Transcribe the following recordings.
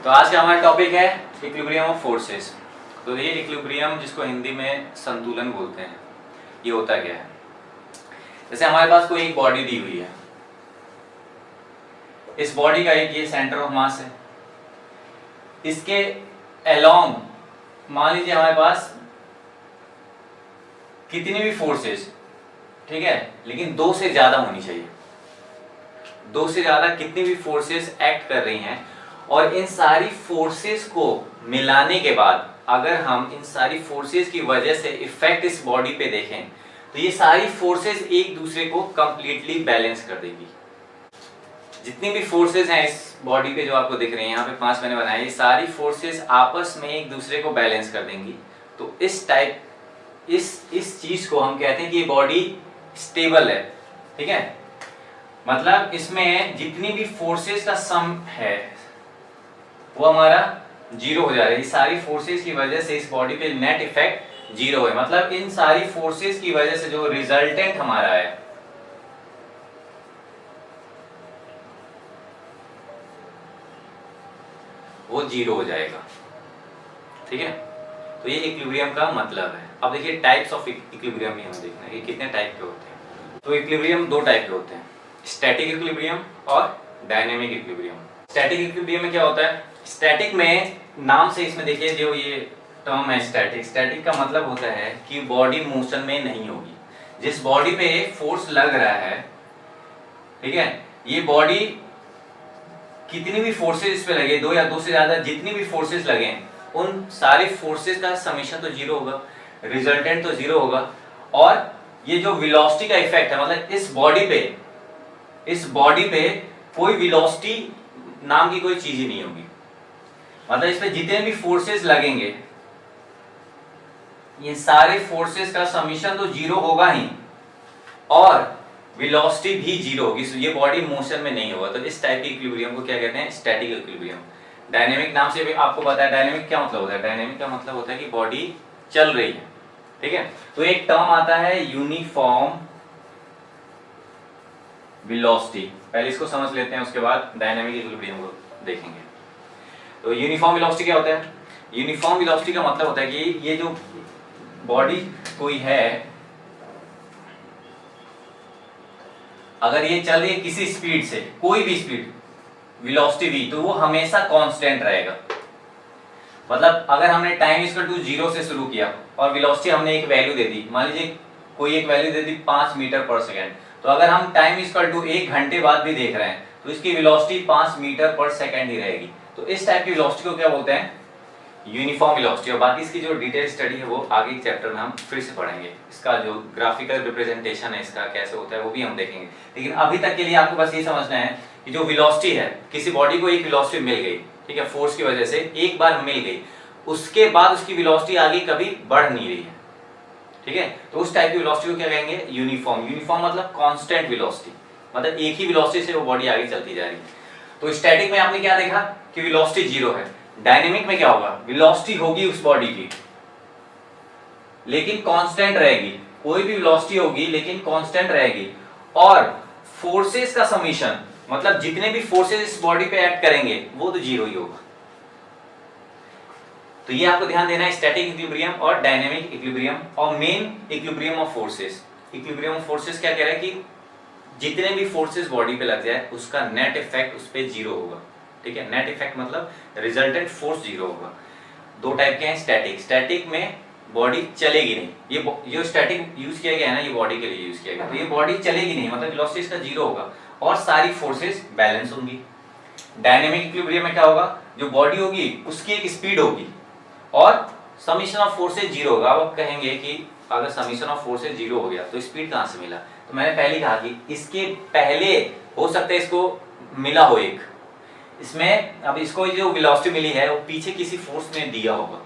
तो आज का हमारा टॉपिक है इक्विलिब्रियम ऑफ फोर्सेस। तो ये इक्विलिब्रियम जिसको हिंदी में संतुलन बोलते हैं, ये होता क्या है। जैसे हमारे पास कोई एक बॉडी दी हुई है, इस बॉडी का एक ये सेंटर ऑफ मास है, इसके अलोंग मान लीजिए हमारे पास कितनी भी फोर्सेस, ठीक है, लेकिन दो से ज्यादा होनी चाहिए। दो से ज्यादा कितनी भी फोर्सेस एक्ट कर रही हैं और इन सारी फोर्सेस को मिलाने के बाद अगर हम इन सारी फोर्सेस की वजह से इफेक्ट इस बॉडी पे देखें तो ये सारी फोर्सेस एक दूसरे को कंप्लीटली बैलेंस कर देगी। जितनी भी फोर्सेस हैं इस बॉडी पे जो आपको दिख रही हैं, यहाँ पे 5 मैंने बनाए, ये सारी फोर्सेस आपस में एक दूसरे को बैलेंस कर देंगी। तो इस टाइप इस चीज को हम कहते हैं कि ये बॉडी स्टेबल है, ठीक है। मतलब इसमें जितनी भी फोर्सेस का सम है वो हमारा जीरो हो जा रहा है। ये सारी फोर्सेस की वजह से इस बॉडी पे नेट इफेक्ट जीरो है। मतलब इन सारी फोर्सेस की वजह से जो रिजल्टेंट हमारा है वो जीरो हो जाएगा, ठीक है। तो ये इक्विलिब्रियम का मतलब है। अब देखिए टाइप्स ऑफ इक्विलिब्रियम भी हमें देखना है, ये कितने टाइप के होते हैं। तो इक्विलिब्रियम दो टाइप के होते हैं, स्टैटिक इक्विलिब्रियम और डायनेमिक इक्विलिब्रियम। स्टैटिक इक्विलिब्रियम में क्या होता है, स्टैटिक में नाम से इसमें देखिए जो ये टर्म है स्टैटिक, स्टैटिक का मतलब होता है कि बॉडी मोशन में नहीं होगी। जिस बॉडी पे फोर्स लग रहा है, ठीक है, ये बॉडी कितनी भी फोर्सेस इस पे लगे, दो या दो से ज्यादा जितनी भी फोर्सेस लगे, उन सारे फोर्सेस का समेशन तो जीरो होगा, रिजल्टेंट तो जीरो होगा। और ये जो वेलोसिटी का इफेक्ट है, मतलब इस बॉडी पे कोई वेलोसिटी नाम की कोई चीज ही नहीं होगी। मतलब इसमें जितने भी फोर्सेस लगेंगे ये सारे फोर्सेस का समीशन तो जीरो होगा ही और वेलोसिटी भी जीरो होगी। ये बॉडी मोशन में नहीं होगा। तो इस टाइप के इक्विलिब्रियम को क्या कहते हैं, स्टैटिक इक्विलिब्रियम। डायनेमिक नाम से भी आपको पता है, डायनेमिक क्या मतलब होता है, डायनेमिक का मतलब होता है कि बॉडी चल रही है, ठीक है। तो एक टर्म आता है यूनिफॉर्म वेलोसिटी, पहले इसको समझ लेते हैं, उसके बाद डायनेमिक इक्विलिब्रियम को देखेंगे। तो यूनिफॉर्म वेलोसिटी क्या होता है, यूनिफॉर्म वेलोसिटी का मतलब होता है कि ये जो बॉडी कोई है, अगर ये चल रही है किसी स्पीड से, कोई भी स्पीड, वेलोसिटी v, तो वो हमेशा कांस्टेंट रहेगा। मतलब अगर हमने टाइम इक्वल टू 0 से शुरू किया और वेलोसिटी हमने एक वैल्यू दे दी, मान लीजिए कोई एक वैल्यू दे दी 5 मीटर पर सेकेंड, तो अगर हम टाइम इक्वल टू 1 घंटे बाद भी देख रहे हैं तो इसकी वेलोसिटी 5 मीटर पर सेकेंड ही रहेगी। तो इस टाइप की वेलोसिटी को क्या बोलते हैं, यूनिफॉर्म वेलोसिटी। और बाकी इसकी जो डिटेल स्टडी है वो आगे के चैप्टर में हम फिर से पढ़ेंगे। इसका जो ग्राफिकल रिप्रेजेंटेशन है इसका कैसे होता है वो भी हम देखेंगे। लेकिन अभी तक के लिए आपको बस ये समझना है कि जो वेलोसिटी है, किसी बॉडी को एक वेलोसिटी मिल गई, ठीक है, फोर्स की वजह से एक बार मिल गई, उसके बाद उसकी वेलोसिटी आगे कभी बढ़ नहीं रही है, ठीक है। तो उस टाइप की वेलोसिटी को क्या कहेंगे, यूनिफॉर्म। यूनिफॉर्म मतलब कांस्टेंट वेलोसिटी, मतलब एक ही वेलोसिटी से वो बॉडी आगे चलती जा रही है। तो स्टैटिक में आपने क्या देखा कि वेलोसिटी जीरो है। डायनेमिक में क्या होगा, वेलोसिटी होगी उस बॉडी की लेकिन कांस्टेंट रहेगी, कोई भी वेलोसिटी होगी लेकिन कांस्टेंट रहेगी। और फोर्सेस का समीशन, मतलब जितने भी फोर्सेस इस बॉडी पे एक्ट करेंगे वो तो जीरो ही होगा। तो ये आपको ध्यान देना है, स्टैटिक इक्विलिब्रियम और डायनेमिक इक्विलिब्रियम। और main equilibrium of forces, equilibrium of forces क्या कह रहा है कि जितने भी फोर्सेस बॉडी पे लग जाए उसका नेट इफेक्ट उस पे जीरो होगा, ठीक है। नेट इफेक्ट मतलब रिजल्टेंट फोर्स जीरो होगा। दो टाइप के हैं स्टैटिक, स्टैटिक में बॉडी चलेगी नहीं, ये जो स्टैटिक यूज किया गया है ना, ये बॉडी के लिए यूज किया गया, तो ये बॉडी चलेगी नहीं, मतलब वेलोसिटी इसका जीरो होगा और सारी फोर्सेस बैलेंस होंगी। डायनेमिक इक्विलिब्रियम में क्या होगा, जो बॉडी होगी उसकी एक स्पीड होगी और समीशन ऑफ फोर्सेस जीरो होगा। अब आप कहेंगे कि अगर समीशन ऑफ फोर्सेस जीरो हो गया तो स्पीड कहां से मिला, तो मैंने पहले कहा कि इसके पहले हो सकता है इसको मिला हो एक, इसमें अब इसको जो वेलोसिटी मिली है वो पीछे किसी फोर्स ने दिया होगा,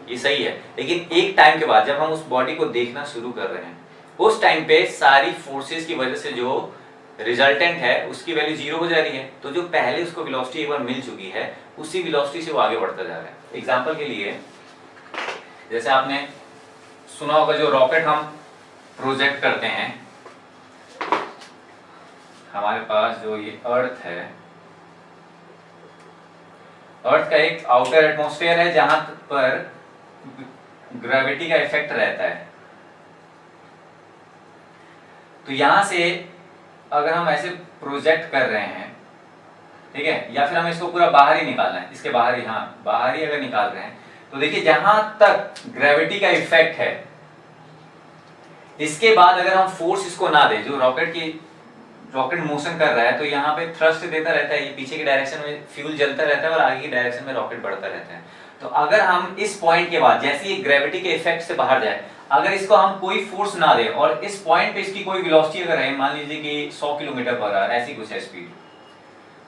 ये सही है। लेकिन एक टाइम के बाद जब हम उस बॉडी को देखना शुरू कर रहे हैं, उस टाइम पे सारी फोर्सेस की वजह से जो रिजल्टेंट है उसकी वैल्यू जीरो हो जा रही है। तो जो पहले उसको वेलोसिटी एक बार मिल चुकी है उसी वेलोसिटी से वो आगे बढ़ता जा रहा है। एग्जांपल के लिए जैसे आपने सुना होगा जो रॉकेट हम प्रोजेक्ट करते हैं, हमारे पास जो ये अर्थ है अर्थ का एक आउटर एटमॉस्फेयर है जहां पर ग्रेविटी का इफेक्ट रहता है। तो यहां से अगर हम ऐसे प्रोजेक्ट कर रहे हैं, ठीक है, या फिर हमें इसको पूरा बाहर ही निकालना है, इसके बाहर ही, हाँ बाहर ही अगर निकाल रहे हैं तो देखिए जहां तक ग्रेविटी का इफेक्ट है, इसके बाद अगर हम फोर्स इसको ना दें, जो रॉकेट मोशन कर रहा है तो यहाँ पे थ्रस्ट देता रहता है, ये पीछे की डायरेक्शन में फ्यूल जलता रहता है और आगे की डायरेक्शन में रॉकेट बढ़ता रहता है। तो अगर हम इस पॉइंट के बाद जैसे ही ग्रेविटी के इफेक्ट से बाहर जाए, अगर इसको हम कोई फोर्स ना दें और इस पॉइंट पे इसकी कोई वेलोसिटी अगर है, मान लीजिए कि 100 किलोमीटर पर आवर ऐसी कुछ है स्पीड,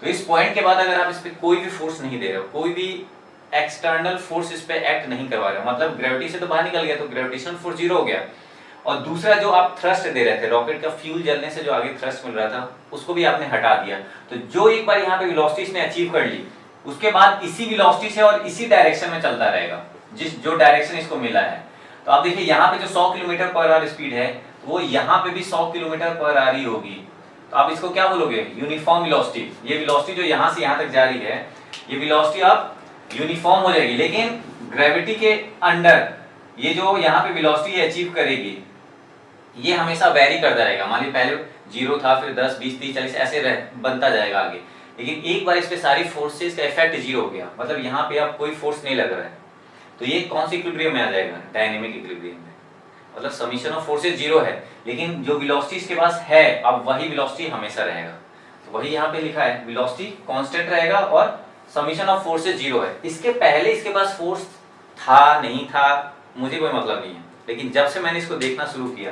तो इस पॉइंट के बाद अगर आप इस पे कोई भी फोर्स नहीं दे रहे हो, कोई भी एक्सटर्नल फोर्स इस पे एक्ट नहीं करवा रहे हो, मतलब ग्रेविटी से तो बाहर निकल गया तो ग्रेविटेशनल फोर्स जीरो हो गया, और दूसरा जो आप थ्रस्ट दे रहे थे, रॉकेट का फ्यूल जलने से जो आगे थ्रस्ट मिल रहा था उसको भी आपने हटा दिया, तो जो एक बार यहाँ पे वेलोसिटी इसने अचीव कर ली, उसके बाद इसी वेलोसिटी से और इसी डायरेक्शन में चलता रहेगा, जो डायरेक्शन इसको मिला है। तो आप देखिए यहाँ पे जो 100 किलोमीटर पर आवर स्पीड है वो यहाँ पे भी 100 किलोमीटर पर आवर ही होगी। तो आप इसको क्या बोलोगे, यूनिफॉर्म वेलोसिटी। ये वेलोसिटी जो यहाँ से यहाँ तक जा रही है, ये वेलोसिटी अब यूनिफॉर्म हो जाएगी, लेकिन ग्रेविटी के अंडर ये जो यहाँ पे वेलोसिटी अचीव करेगी ये हमेशा वेरी करता रहेगा। मान लीजिए पहले 0 था, फिर 10, 20, 30, 40 ऐसे बनता जाएगा आगे, लेकिन एक बार इस पे सारी फोर्सेस का इफेक्ट 0 हो गया, मतलब यहाँ पे अब कोई फोर्स नहीं लग रहा है, तो ये कौन सी इक्विलिब्रियम में आ जाएगा, डायनेमिक इक्विलिब्रियम में। मतलब समीशन ऑफ फोर्सेस 0 है, लेकिन जो वेलोसिटी इसके पास है अब वही वेलोसिटी हमेशा रहेगा, तो वही यहाँ पे लिखा है, वेलोसिटी कांस्टेंट रहेगा और समीशन ऑफ फोर्सेस 0 है। इसके पहले इसके पास फोर्स था नहीं था मुझे कोई मतलब नहीं है, लेकिन जब से मैंने इसको देखना शुरू किया,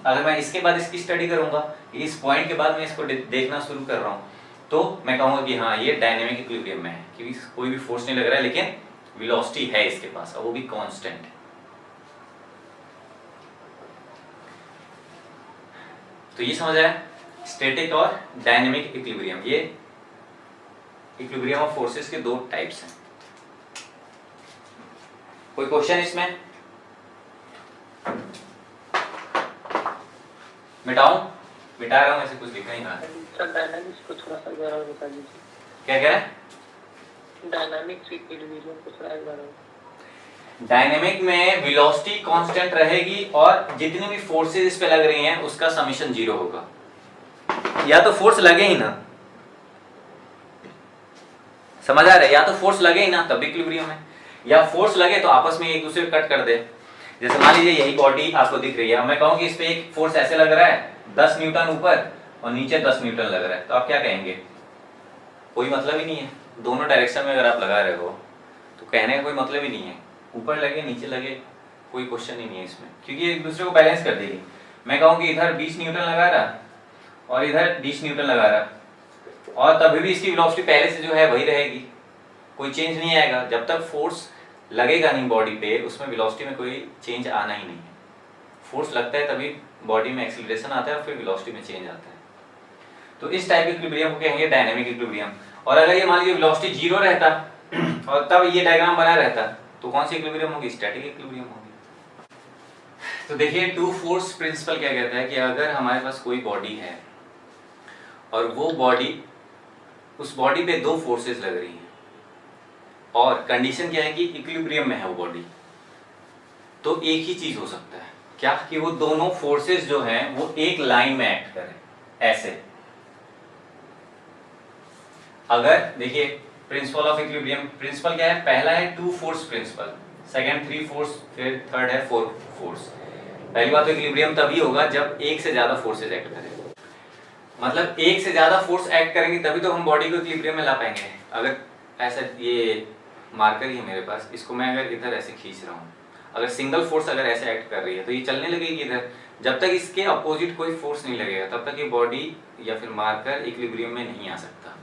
अगर मैं इसके बाद इसकी स्टडी करूंगा, इस पॉइंट के बाद मैं इसको देखना शुरू कर रहा हूं, तो मैं कहूंगा कि हाँ ये डायनेमिक इक्विलिब्रियम में है, क्योंकि कोई भी फोर्स नहीं लग रहा है, लेकिन वेलोसिटी है इसके पास और वो भी कांस्टेंट है। तो ये समझ आया, स्टैटिक और डायनेमिक इक्विलिब्रियम, ये इक्विलिब्रियम ऑफ फोर्सेस के दो टाइप्स हैं। कोई क्वेश्चन इसमें? मिटा रहा हूं, ऐसे कुछ लिखा ही ना। सर डायनामिक्स को थोड़ा सा जरा बता दीजिए। क्या कह रहे हैं? डायनामिक्स इक्विलिब्रियम को थोड़ा जरा। डायनेमिक में वेलोसिटी कांस्टेंट रहेगी और जितनी भी फोर्सेस इस पे लग रही हैं उसका समीशन 0 होगा, या तो फोर्स लगे ही ना, समझ आ रहा है, या तो फोर्स लगे ही ना तब इक्विलिब्रियम है, या फोर्स लगे तो आपस में एक दूसरे को कट कर दे। जैसे मान लीजिए यही बॉडी आपको दिख रही है, मैं कहूँ कि इस पे एक फोर्स ऐसे लग रहा है 10 न्यूटन ऊपर और नीचे 10 न्यूटन लग रहा है, तो आप क्या कहेंगे? कोई मतलब ही नहीं है, दोनों डायरेक्शन में अगर आप लगा रहे हो तो कहने का कोई मतलब ही नहीं है, ऊपर लगे नीचे लगे कोई क्वेश्चन ही नहीं है इसमें, क्योंकि एक दूसरे को बैलेंस कर देगी। मैं कहूँ कि इधर 20 न्यूटन लगा रहा और इधर 20 न्यूटन लगा रहा, और तभी भी इसकी वेलोसिटी पहले से जो है वही रहेगी, कोई चेंज नहीं आएगा। जब तक फोर्स लगेगा नहीं बॉडी पे, उसमें वेलोसिटी में कोई चेंज आना ही नहीं है। फोर्स लगता है तभी बॉडी में एक्सीलरेशन आता है और फिर वेलोसिटी में चेंज आता है। तो इस टाइप के इक्विलिब्रियम को कहेंगे डायनेमिक इक्विलिब्रियम। और अगर ये मान लीजिए वेलोसिटी 0 रहता और तब ये डायग्राम बना रहता तो कौन सी इक्विलिब्रियम होगी? स्टैटिक इक्विलिब्रियम होगी। तो देखिए टू फोर्स प्रिंसिपल क्या कहता है कि अगर हमारे पास कोई बॉडी है और वो बॉडी, उस बॉडी पे दो फोर्सेस लग रही हैं और कंडीशन क्या है कि इक्विलिब्रियम में है वो बॉडी, तो एक ही चीज हो सकता है, क्या कि वो दोनों फोर्सेस जो हैं वो एक लाइन में एक्ट करें ऐसे। अगर देखिए प्रिंसिपल ऑफ इक्विलिब्रियम, प्रिंसिपल क्या है? पहला है two force principle, second 3 force, फिर थर्ड है 4 फोर्स। पहली बात तो इक्विलिब्रियम तभी होगा जब एक से ज्यादा फोर्सेस एक्ट करें, मतलब एक से ज्यादा फोर्स एक्ट करेंगे तभी तो हम बॉडी को इक्विलिब्रियम में ला पाएंगे। अगर ऐसा, ये मार्कर ही है मेरे पास, इसको मैं अगर इधर ऐसे खींच रहा हूँ, अगर सिंगल फोर्स अगर ऐसे एक्ट कर रही है तो ये चलने लगेगी इधर, जब तक इसके अपोजिट कोई फोर्स नहीं लगेगा तब तक ये बॉडी या फिर मार्कर इक्विलिब्रियम में नहीं आ सकता।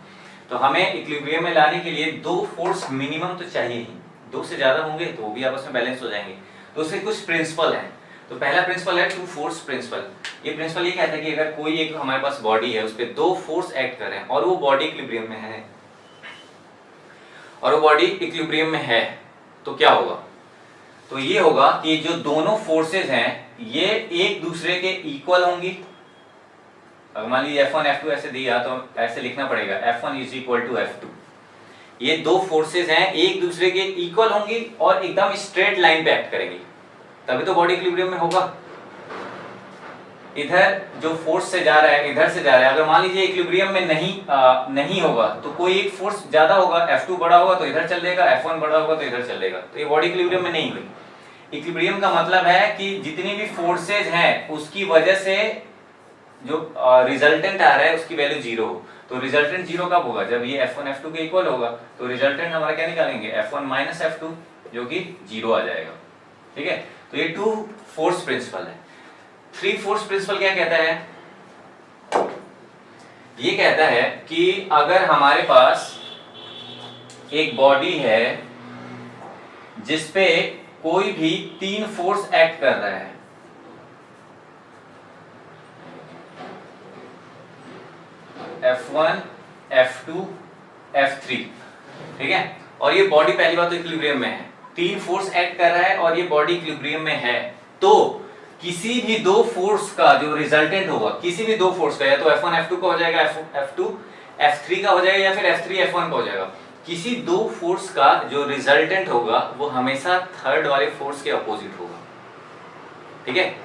तो हमें इक्विलिब्रियम में लाने के लिए दो फोर्स मिनिमम तो चाहिए ही, दो से ज्यादा होंगे तो वो भी आपस में बैलेंस हो जाएंगे। तो उसके कुछ प्रिंसिपल हैं। तो पहला प्रिंसिपल है टू फोर्स प्रिंसिपल। ये प्रिंसिपल ये कहता है कि अगर कोई एक हमारे पास बॉडी है, उस पर दो फोर्स एक्ट कर रहे हैं और वो बॉडी इक्विलिब्रियम में है, और वो बॉडी इक्विलिब्रियम में है, तो क्या होगा? तो ये होगा कि जो दोनों फोर्सेस हैं ये एक दूसरे के इक्वल होंगी। अगर मान लीजिए F1 F2 ऐसे दिया तो ऐसे लिखना पड़ेगा F1 is equal to F2, ये दो फोर्सेस हैं, एक दूसरे के इक्वल होंगी और एकदम स्ट्रेट लाइन पे एक्ट करेंगी, तभी तो बॉडी इक्विलिब्रियम में होगा। इधर जो फोर्स से जा रहा है इधर से जा रहा है, अगर मान लीजिए इक्विलिब्रियम में नहीं होगा तो कोई एक फोर्स ज्यादा होगा, F2 बड़ा होगा तो इधर चल देगा, F1 बड़ा होगा तो इधर चल देगा, तो ये बॉडी इक्विलिब्रियम में नहीं हुई। इक्विलिब्रियम का मतलब है कि जितनी भी फोर्सेज हैं उसकी वजह से जो रिजल्टेंट आ रहा है उसकी वैल्यू जीरो हो। तो रिजल्टेंट जीरो कब होगा? जब ये F1 F2 के इक्वल होगा, तो रिजल्टेंट हमारा क्या निकालेंगे? F1 माइनस F2 जो कि जीरो आ जाएगा। ठीक है, तो ये 2 फोर्स प्रिंसिपल है। 3 फोर्स प्रिंसिपल क्या कहता है? ये कहता है कि अगर हमारे पास एक बॉडी है जिसपे कोई भी 3 फोर्स एक्ट कर रहा है, F1 F2 F3, ठीक है, और ये बॉडी पहली बात तो इक्विलिब्रियम में है, 3 फोर्स एक्ट कर रहा है और ये बॉडी इक्विलिब्रियम में है, तो किसी भी 2 फोर्स का जो रिजल्टेंट होगा, किसी भी 2 फोर्स का, या तो F1 F2 का हो जाएगा, F2 F3 का हो जाएगा, या फिर F3 F1 का हो जाएगा, किसी 2 फोर्स का जो रिजल्टेंट होगा वो हमेशा थर्ड वाले फोर्स के अपोजिट होगा। ठीक है,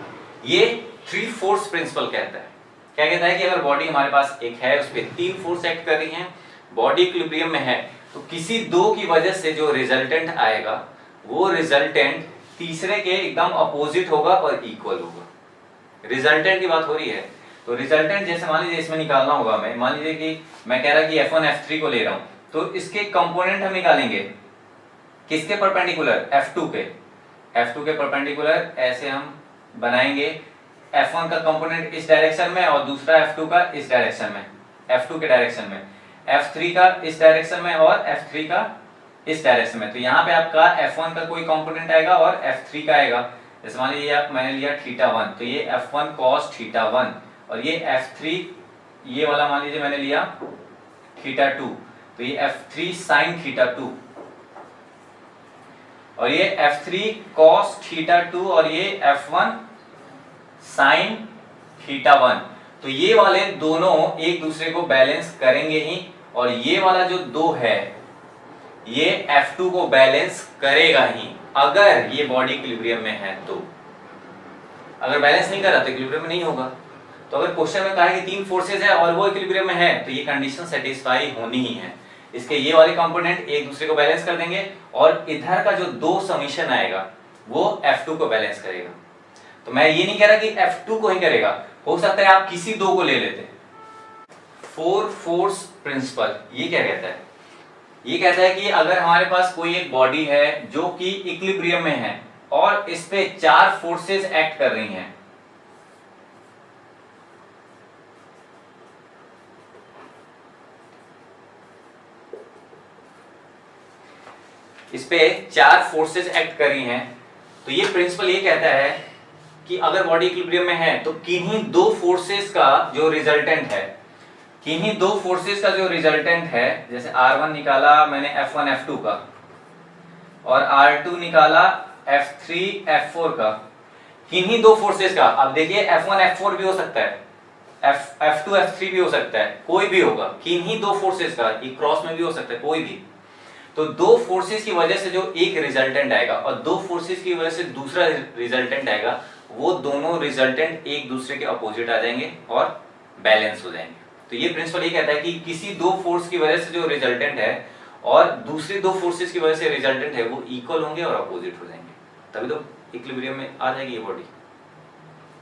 ये 3 फोर्स प्रिंसिपल कहता है। क्या कहता है कि अगर बॉडी हमारे पास एक है, उस पर 3 फोर्स एक्ट कर रही हैं, बॉडी इक्विलिब्रियम में है, तो किसी 2 की वजह से जो रिजल्टेंट आएगा वो रिजल्टेंट तीसरे के एकदम अपोजिट होगा और इक्वल होगा। रिजल्टेंट की बात हो रही है, तो रिजल्टेंट जैसे मान लीजिए इसमें निकालना होगा, मैं मान लीजिए कि मैं कह रहा कि F1 F3 को ले रहा हूं, तो इसके कंपोनेंट हम निकालेंगे किसके परपेंडिकुलर? F2 के परपेंडिकुलर ऐसे हम बनाएंगे। F1 का कंपोनेंट इस डायरेक्शन में और दूसरा F2 का इस डायरेक्शन में, F2 के डायरेक्शन में, F3 का इस डायरेक्शन में और F3 का इस डायरेक्शन में। तो यहाँ पे आपका F1 का कोई कंपोनेंट आएगा और F3 का आएगा। जैसे मान लीजिए मैंने लिया θ1, तो ये F1 cos θ1 और ये F3 ये वाला मान लीजिए मैंने लिया θ2, तो ये F3 sin θ2 और ये F3 cos θ2 और ये F1 sin θ1। तो ये वाले दोनों एक दूसरे को बैलेंस करेंगे ही, और ये वाला जो 2 है ये F2 को बैलेंस करेगा ही, अगर ये बॉडी इक्विलिब्रियम में है तो। अगर बैलेंस नहीं कर रहा तो इक्विलिब्रियम में नहीं होगा। तो अगर क्वेश्चन में कहा है कि 3 फोर्सेज है और वो इक्विलिब्रियम में है, तो ये कंडीशन सेटिस्फाई होनी ही है। इसके ये वाले कंपोनेंट एक दूसरे को बैलेंस कर देंगे और इधर का जो 2 समीशन आएगा वो F2 को बैलेंस करेगा। तो मैं ये नहीं कह रहा कि F2 को ही करेगा, हो सकता है आप किसी 2 को ले लेते। 4 फोर्स प्रिंसिपल ये क्या कहता है? ये कहता है कि अगर हमारे पास कोई एक बॉडी है जो कि इक्विलिब्रियम में है और इस पे 4 फोर्सेस एक्ट कर रही हैं, इस पे 4 फोर्सेस एक्ट कर रही हैं, तो ये प्रिंसिपल ये कहता है कि अगर बॉडी इक्विलिब्रियम में है तो किन्हीं 2 फोर्सेस का जो रिजल्टेंट है, किन्हीं 2 फोर्सेस का जो रिजल्टेंट है, जैसे R1 निकाला मैंने F1 F2 का और R2 निकाला F3 F4 का, किन्हीं 2 फोर्सेस का, अब देखिए F1 F4 भी हो सकता है, F2 F3 भी हो सकता है, कोई भी होगा, किन्हीं 2 फोर्सेस का, ये क्रॉस में भी हो सकता है, कोई भी। तो 2 फोर्सेस की वजह से जो एक रिजल्टेंट आएगा और 2 फोर्सेस की वजह से दूसरा रिजल्टेंट आएगा, वो दोनों रिजल्टेंट एक दूसरे के अपोजिट आ जाएंगे और बैलेंस हो जाएंगे। तो ये प्रिंसिपल ये कहता है कि किसी 2 फोर्स की वजह से जो रिजल्टेंट है और दूसरी 2 फोर्सेस की वजह से रिजल्टेंट है वो इक्वल होंगे और अपोजिट हो जाएंगे, तभी तो इक्विलिब्रियम में आ जाएगी ये बॉडी।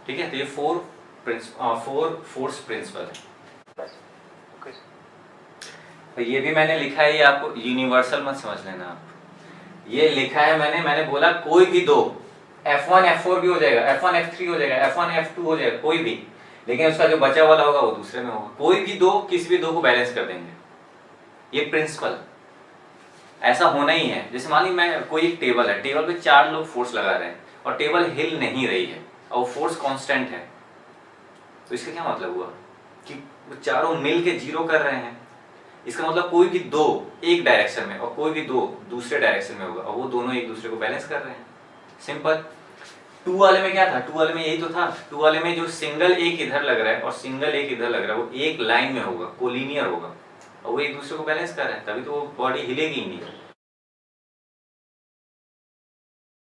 ठीक है, तो ये 4 फोर्स प्रिंसिपल है। तो ये भी मैंने लिखा है, ये आपको यूनिवर्सल मत समझ लेना आप। ये लिखा है मैंने बोला कोई भी 2, F1 F4 भी हो जाएगा, F1 F3 हो जाएगा, F1 F2 हो जाएगा, कोई भी, लेकिन उसका जो बचा वाला होगा वो दूसरे में होगा। कोई भी 2 किसी भी 2 को बैलेंस कर देंगे, ये प्रिंसिपल ऐसा होना ही है। जैसे मान ली मैं कोई एक टेबल है, टेबल पे 4 लोग फोर्स लगा रहे हैं और टेबल हिल नहीं रही है और फोर्स कांस्टेंट है, तो इसका क्या मतलब हुआ कि वो चारों मिल के 0 कर रहे हैं। इसका मतलब कोई भी 2 एक डायरेक्शन में और कोई भी 2 दूसरे डायरेक्शन में होगा और वो दोनों एक दूसरे को बैलेंस कर रहे हैं। सिंपल। 2 वाले में क्या था? 2 वाले में यही तो था। 2 वाले में जो सिंगल एक इधर लग रहा है और सिंगल एक इधर लग रहा है वो एक लाइन में होगा, कोलिनियर होगा, और वो एक दूसरे को बैलेंस कर रहे हैं, तभी तो वो बॉडी हिलेगी ही नहीं।